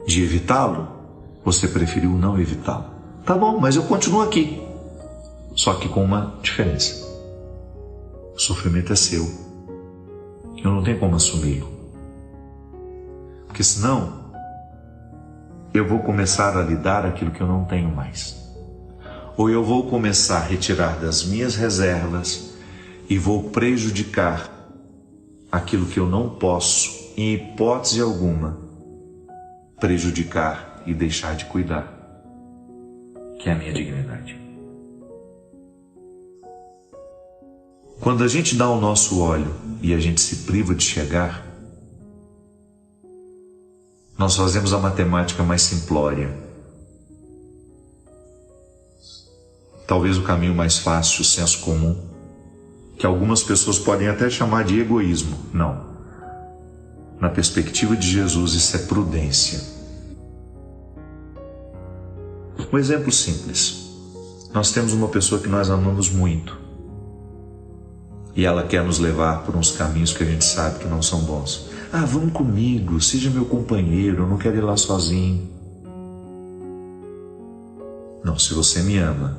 de evitá-lo, você preferiu não evitá-lo. Tá bom, mas eu continuo aqui. Só que com uma diferença. O sofrimento é seu. Eu não tenho como assumi-lo. Porque senão, eu vou começar a lhe dar aquilo que eu não tenho mais. Ou eu vou começar a retirar das minhas reservas e vou prejudicar aquilo que eu não posso, em hipótese alguma, prejudicar e deixar de cuidar, que é a minha dignidade. Quando a gente dá o nosso óleo e a gente se priva de chegar, nós fazemos a matemática mais simplória. Talvez o caminho mais fácil, o senso comum, que algumas pessoas podem até chamar de egoísmo. Não. Na perspectiva de Jesus, isso é prudência. Um exemplo simples. Nós temos uma pessoa que nós amamos muito e ela quer nos levar por uns caminhos que a gente sabe que não são bons. Ah, vamos comigo, seja meu companheiro, eu não quero ir lá sozinho. Não, se você me ama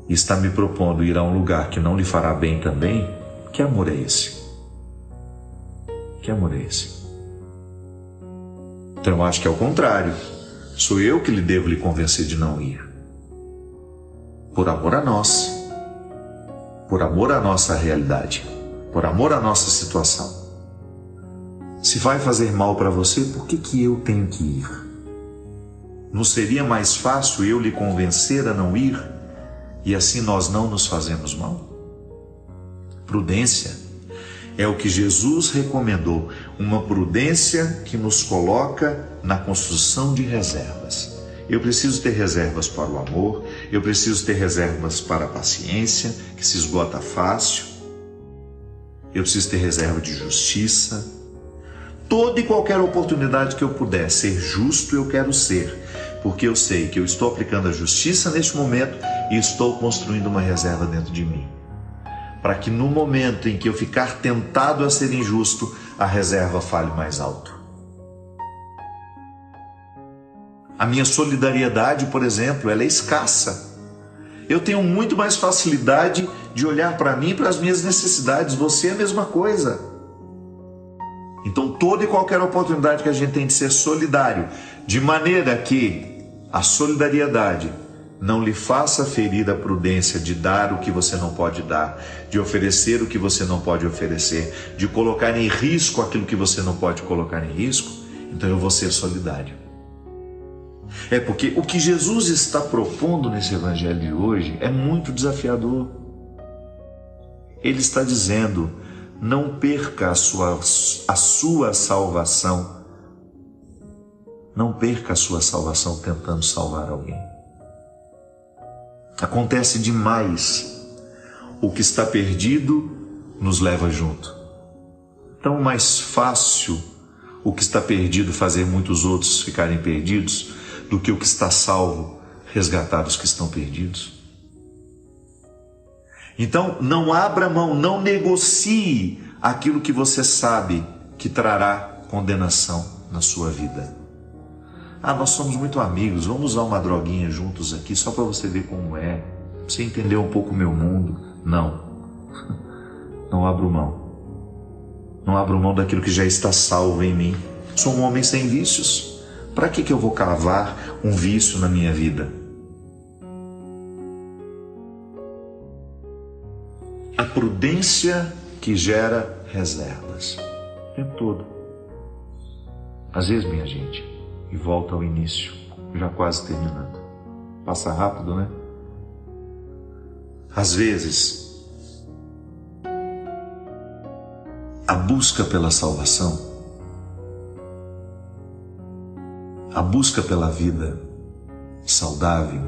e está me propondo ir a um lugar que não lhe fará bem também, que amor é esse? Que amor é esse? Então eu acho que é o contrário. Sou eu que lhe devo lhe convencer de não ir. Por amor a nós. Por amor à nossa realidade. Por amor à nossa situação. Se vai fazer mal para você, por que eu tenho que ir? Não seria mais fácil eu lhe convencer a não ir? E assim nós não nos fazemos mal? Prudência é o que Jesus recomendou, uma prudência que nos coloca na construção de reservas. Eu preciso ter reservas para o amor, eu preciso ter reservas para a paciência, que se esgota fácil, eu preciso ter reserva de justiça. Toda e qualquer oportunidade que eu puder ser justo, eu quero ser, porque eu sei que eu estou aplicando a justiça neste momento e estou construindo uma reserva dentro de mim, para que no momento em que eu ficar tentado a ser injusto, a reserva fale mais alto. A minha solidariedade, por exemplo, ela é escassa. Eu tenho muito mais facilidade de olhar para mim e para as minhas necessidades. Você é a mesma coisa. Então, toda e qualquer oportunidade que a gente tem de ser solidário, de maneira que a solidariedade não lhe faça ferir a prudência de dar o que você não pode dar, de oferecer o que você não pode oferecer, de colocar em risco aquilo que você não pode colocar em risco, então eu vou ser solidário. É porque o que Jesus está propondo nesse evangelho de hoje é muito desafiador. Ele está dizendo: não perca a sua salvação. Não perca a sua salvação tentando salvar alguém. Acontece demais o que está perdido nos leva junto. Então, mais fácil o que está perdido fazer muitos outros ficarem perdidos do que o que está salvo resgatar os que estão perdidos. Então, não abra mão, não negocie aquilo que você sabe que trará condenação na sua vida. Nós somos muito amigos, vamos usar uma droguinha juntos aqui só para você ver como é, pra você entender um pouco o meu mundo. Não abro mão. Não abro mão daquilo que já está salvo em mim. Sou um homem sem vícios. Para que eu vou cavar um vício na minha vida? A prudência que gera reservas. O tempo todo. Às vezes, minha gente, e volta ao início, já quase terminando. Passa rápido, né? Às vezes, a busca pela salvação, a busca pela vida saudável,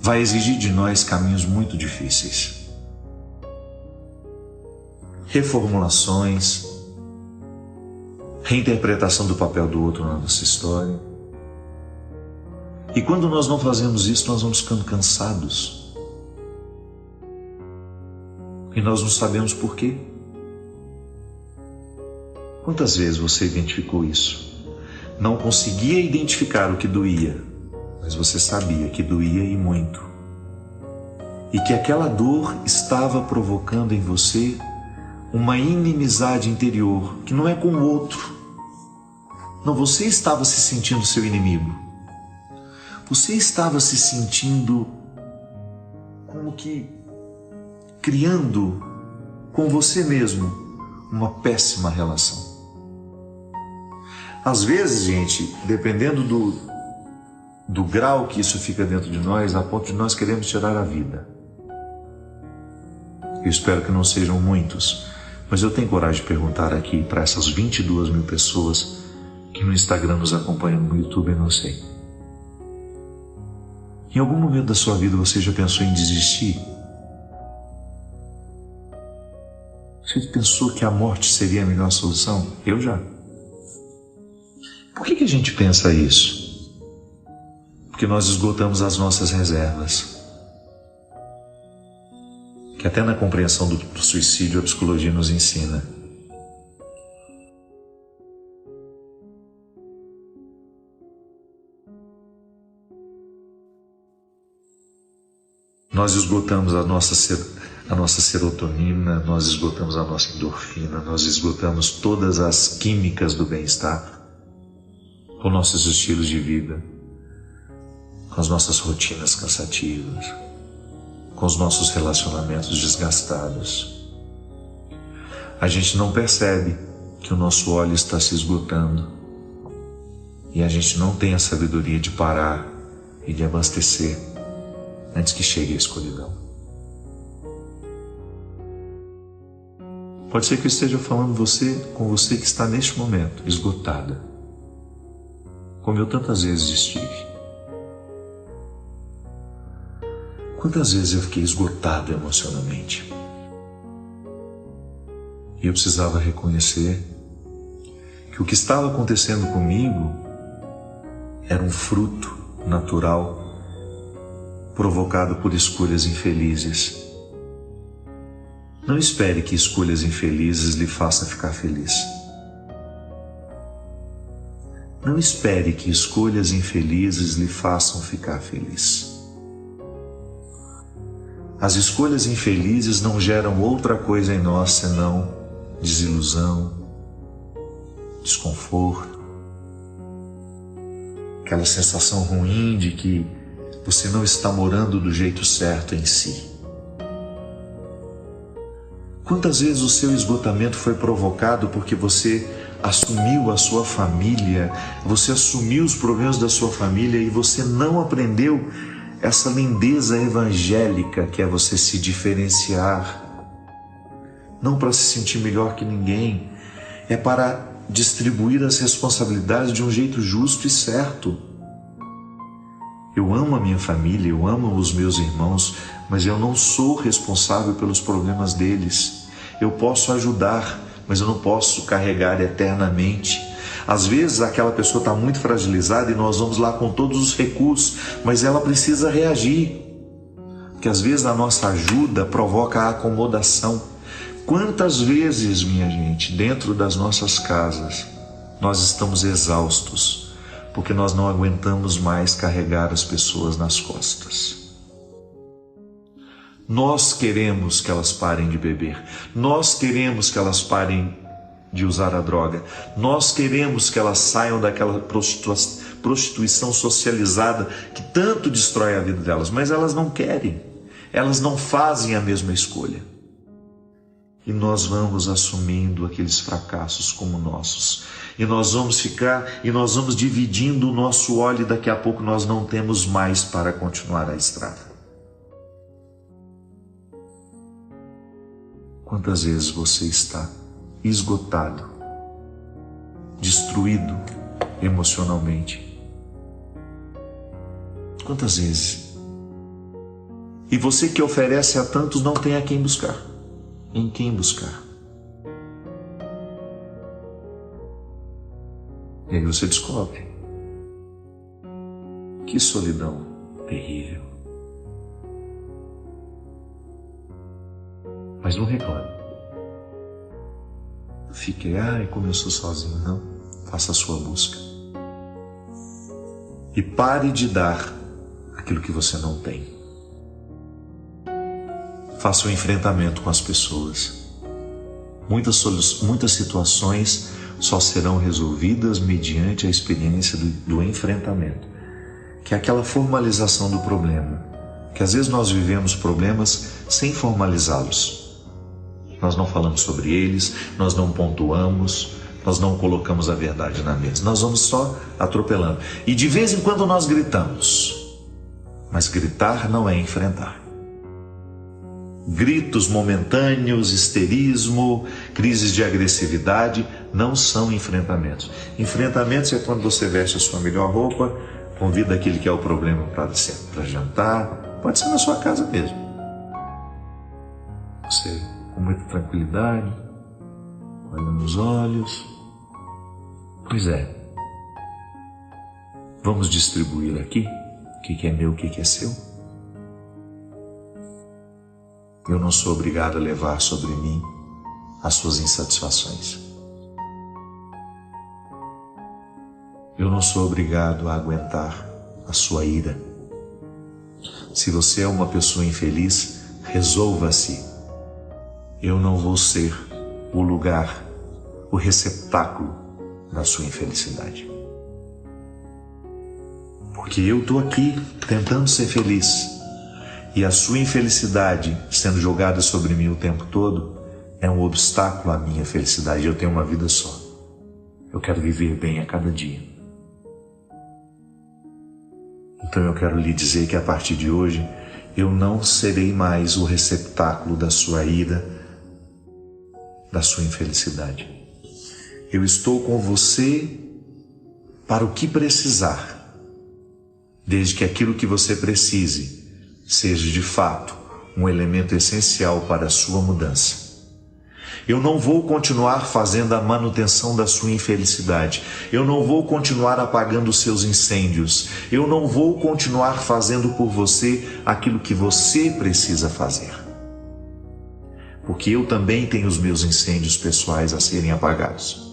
vai exigir de nós caminhos muito difíceis. Reformulações, reinterpretação do papel do outro na nossa história. E quando nós não fazemos isso, nós vamos ficando cansados. E nós não sabemos por quê. Quantas vezes você identificou isso? Não conseguia identificar o que doía, mas você sabia que doía e muito. E que aquela dor estava provocando em você uma inimizade interior, que não é com o outro. Não, você estava se sentindo seu inimigo. Você estava se sentindo como que criando com você mesmo uma péssima relação. Às vezes, gente, dependendo do grau que isso fica dentro de nós, a ponto de nós queremos tirar a vida. Eu espero que não sejam muitos, mas eu tenho coragem de perguntar aqui para essas 22 mil pessoas que no Instagram nos acompanham, no YouTube, eu não sei. Em algum momento da sua vida você já pensou em desistir? Você pensou que a morte seria a melhor solução? Eu já. Por que a gente pensa isso? Porque nós esgotamos as nossas reservas. Que até na compreensão do suicídio a psicologia nos ensina. Nós esgotamos a nossa serotonina, nós esgotamos a nossa endorfina, nós esgotamos todas as químicas do bem-estar com nossos estilos de vida, com as nossas rotinas cansativas, com os nossos relacionamentos desgastados. A gente não percebe que o nosso óleo está se esgotando e a gente não tem a sabedoria de parar e de abastecer antes que chegue a escuridão. Pode ser que eu esteja falando com você que está neste momento esgotada, como eu tantas vezes estive. Quantas vezes eu fiquei esgotado emocionalmente? E eu precisava reconhecer que o que estava acontecendo comigo era um fruto natural provocado por escolhas infelizes. Não espere que escolhas infelizes lhe façam ficar feliz. Não espere que escolhas infelizes lhe façam ficar feliz. As escolhas infelizes não geram outra coisa em nós senão desilusão, desconforto, aquela sensação ruim de que você não está morando do jeito certo em si. Quantas vezes o seu esgotamento foi provocado porque você assumiu a sua família, você assumiu os problemas da sua família e você não aprendeu essa lindeza evangélica que é você se diferenciar, não para se sentir melhor que ninguém, é para distribuir as responsabilidades de um jeito justo e certo. Eu amo a minha família, eu amo os meus irmãos, mas eu não sou responsável pelos problemas deles. Eu posso ajudar, mas eu não posso carregar eternamente. Às vezes aquela pessoa está muito fragilizada e nós vamos lá com todos os recursos, mas ela precisa reagir. Porque às vezes a nossa ajuda provoca a acomodação. Quantas vezes, minha gente, dentro das nossas casas, nós estamos exaustos, porque nós não aguentamos mais carregar as pessoas nas costas. Nós queremos que elas parem de beber, nós queremos que elas parem de usar a droga, nós queremos que elas saiam daquela prostituição socializada que tanto destrói a vida delas, mas elas não querem, elas não fazem a mesma escolha. E nós vamos assumindo aqueles fracassos como nossos, e nós vamos dividindo o nosso óleo, e daqui a pouco nós não temos mais para continuar a estrada. Quantas vezes você está esgotado, destruído emocionalmente? Quantas vezes? E você que oferece a tantos não tem a quem buscar. Em quem buscar? E aí você descobre que solidão terrível. Mas não reclame. Fique, como eu sou sozinho. Não, faça a sua busca. E pare de dar aquilo que você não tem. Faça o enfrentamento com as pessoas. Muitas situações só serão resolvidas mediante a experiência do enfrentamento, que é aquela formalização do problema, que às vezes nós vivemos problemas sem formalizá-los. Nós não falamos sobre eles, nós não pontuamos, nós não colocamos a verdade na mesa, nós vamos só atropelando. E de vez em quando nós gritamos, mas gritar não é enfrentar. Gritos momentâneos, histerismo, crises de agressividade não são enfrentamentos. Enfrentamentos é quando você veste a sua melhor roupa, convida aquele que é o problema para jantar, pode ser na sua casa mesmo. Você, com muita tranquilidade, olha nos olhos. Pois é, vamos distribuir aqui o que é meu, o que é seu? Eu não sou obrigado a levar sobre mim as suas insatisfações. Eu não sou obrigado a aguentar a sua ira. Se você é uma pessoa infeliz, resolva-se. Eu não vou ser o lugar, o receptáculo da sua infelicidade. Porque eu estou aqui tentando ser feliz. E a sua infelicidade sendo jogada sobre mim o tempo todo é um obstáculo à minha felicidade. Eu tenho uma vida só. Eu quero viver bem a cada dia. Então eu quero lhe dizer que a partir de hoje eu não serei mais o receptáculo da sua ira, da sua infelicidade. Eu estou com você para o que precisar, desde que aquilo que você precise seja de fato um elemento essencial para a sua mudança. Eu não vou continuar fazendo a manutenção da sua infelicidade. Eu não vou continuar apagando os seus incêndios. Eu não vou continuar fazendo por você aquilo que você precisa fazer. Porque eu também tenho os meus incêndios pessoais a serem apagados.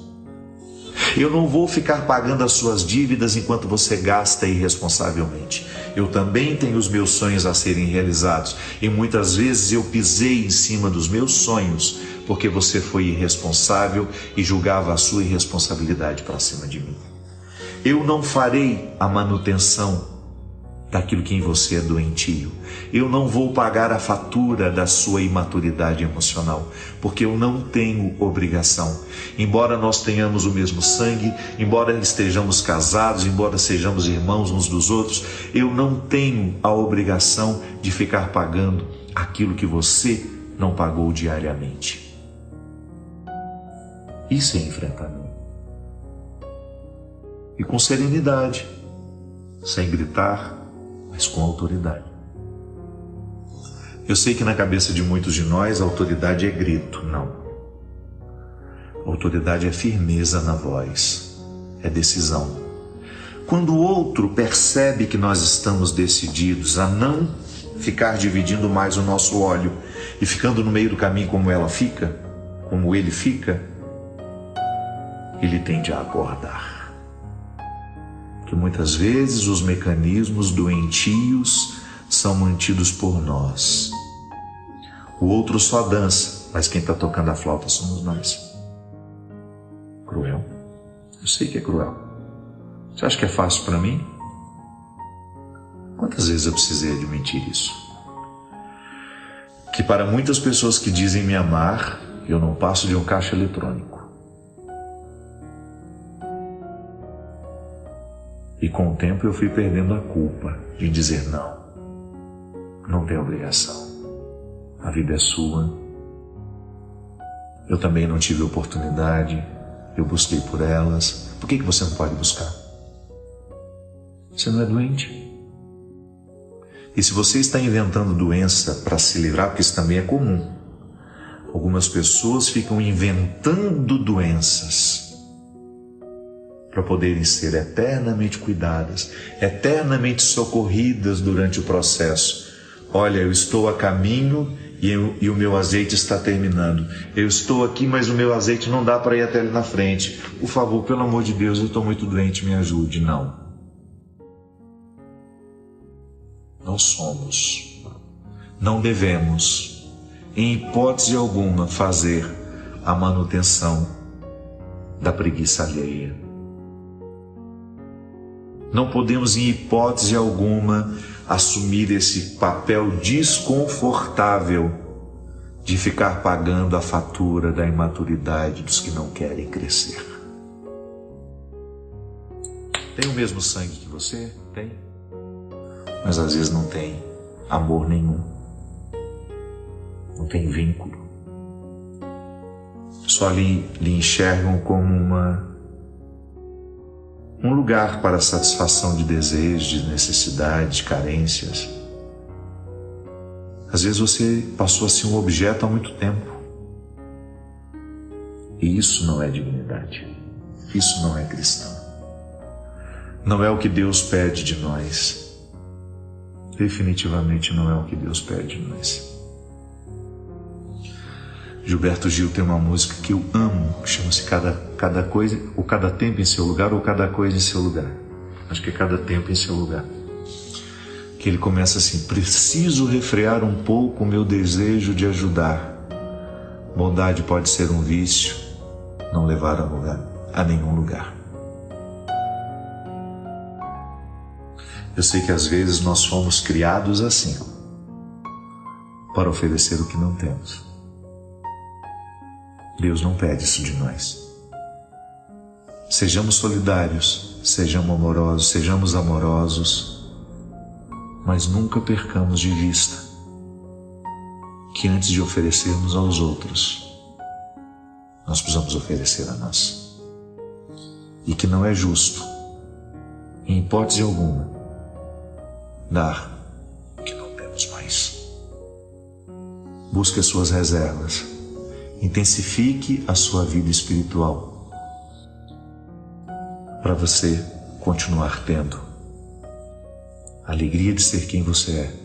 Eu não vou ficar pagando as suas dívidas enquanto você gasta irresponsavelmente. Eu também tenho os meus sonhos a serem realizados. E muitas vezes eu pisei em cima dos meus sonhos porque você foi irresponsável e julgava a sua irresponsabilidade para cima de mim. Eu não farei a manutenção daquilo que em você é doentio. Eu não vou pagar a fatura da sua imaturidade emocional, porque eu não tenho obrigação. Embora nós tenhamos o mesmo sangue, embora estejamos casados, embora sejamos irmãos uns dos outros, eu não tenho a obrigação de ficar pagando aquilo que você não pagou diariamente. Isso é enfrentamento. E com serenidade, sem gritar, mas com autoridade. Eu sei que na cabeça de muitos de nós, a autoridade é grito. Não. A autoridade é firmeza na voz, é decisão. Quando o outro percebe que nós estamos decididos a não ficar dividindo mais o nosso óleo e ficando no meio do caminho como ela fica, como ele fica, ele tende a acordar. Que muitas vezes os mecanismos doentios são mantidos por nós. O outro só dança, mas quem está tocando a flauta somos nós. Cruel. Eu sei que é cruel. Você acha que é fácil para mim? Quantas vezes eu precisei admitir isso? Que para muitas pessoas que dizem me amar, eu não passo de um caixa eletrônico. E com o tempo eu fui perdendo a culpa de dizer não. Não tem obrigação. A vida é sua. Eu também não tive oportunidade. Eu busquei por elas. Por que você não pode buscar? Você não é doente? E se você está inventando doença para se livrar, porque isso também é comum. Algumas pessoas ficam inventando doenças para poderem ser eternamente cuidadas, eternamente socorridas durante o processo. Olha, eu estou a caminho e o meu azeite está terminando. Eu estou aqui, mas o meu azeite não dá para ir até ali na frente. Por favor, pelo amor de Deus, eu estou muito doente, me ajude. Não. Não somos, não devemos, em hipótese alguma, fazer a manutenção da preguiça alheia. Não podemos, em hipótese alguma, assumir esse papel desconfortável de ficar pagando a fatura da imaturidade dos que não querem crescer. Tem o mesmo sangue que você? Tem. Mas às vezes não tem amor nenhum. Não tem vínculo. Só lhe enxergam como um lugar para satisfação de desejos, de necessidades, de carências. Às vezes você passou a ser um objeto há muito tempo. E isso não é dignidade. Isso não é cristão. Não é o que Deus pede de nós. Definitivamente não é o que Deus pede de nós. Gilberto Gil tem uma música que eu amo, que chama-se Cada Coisa, ou Cada Tempo em Seu Lugar, ou Cada Coisa em Seu Lugar. Acho que é Cada Tempo em Seu Lugar. Que ele começa assim: preciso refrear um pouco o meu desejo de ajudar. Bondade pode ser um vício, não levar a nenhum lugar. Eu sei que às vezes nós fomos criados assim, para oferecer o que não temos. Deus não pede isso de nós. Sejamos solidários, sejamos amorosos, mas nunca percamos de vista que antes de oferecermos aos outros, nós precisamos oferecer a nós. E que não é justo, em hipótese alguma, dar o que não temos mais. Busque as suas reservas. Intensifique a sua vida espiritual para você continuar tendo a alegria de ser quem você é.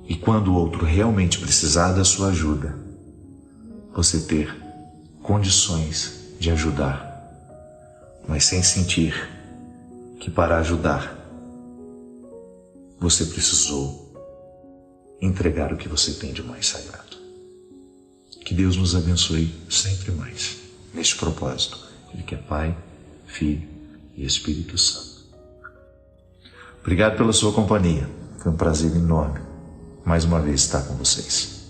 E quando o outro realmente precisar da sua ajuda, você ter condições de ajudar, mas sem sentir que para ajudar você precisou entregar o que você tem de mais sagrado. Que Deus nos abençoe sempre mais neste propósito. Ele que é Pai, Filho e Espírito Santo. Obrigado pela sua companhia. Foi um prazer enorme mais uma vez estar com vocês.